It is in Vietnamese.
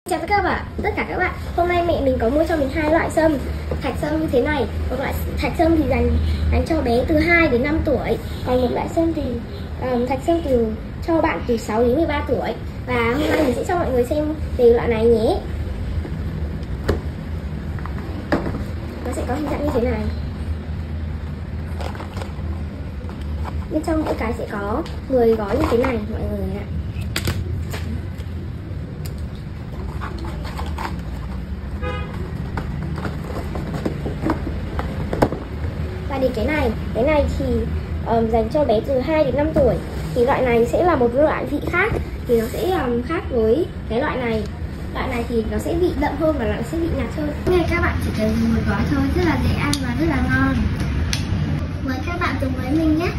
Chào tất cả các bạn. Hôm nay mẹ mình có mua cho mình hai loại sâm. Thạch sâm như thế này, một loại thạch sâm thì dành cho bé từ 2 đến 5 tuổi, còn một loại sâm thì thạch sâm cho bạn từ 6 đến 13 tuổi. Và hôm nay mình sẽ cho mọi người xem về loại này nhé. Nó sẽ có hình dạng như thế này. Bên trong mỗi cái sẽ có 10 gói như thế này mọi người ạ. Và đến cái này thì dành cho bé từ 2 đến 5 tuổi. Thì loại này sẽ là một loại vị khác, thì nó sẽ khác với cái loại này. Loại này thì nó sẽ vị đậm hơn và nó sẽ vị nhạt hơn. Này các bạn chỉ cần một gói thôi, rất là dễ ăn và rất là ngon. Mời các bạn cùng với mình nhé.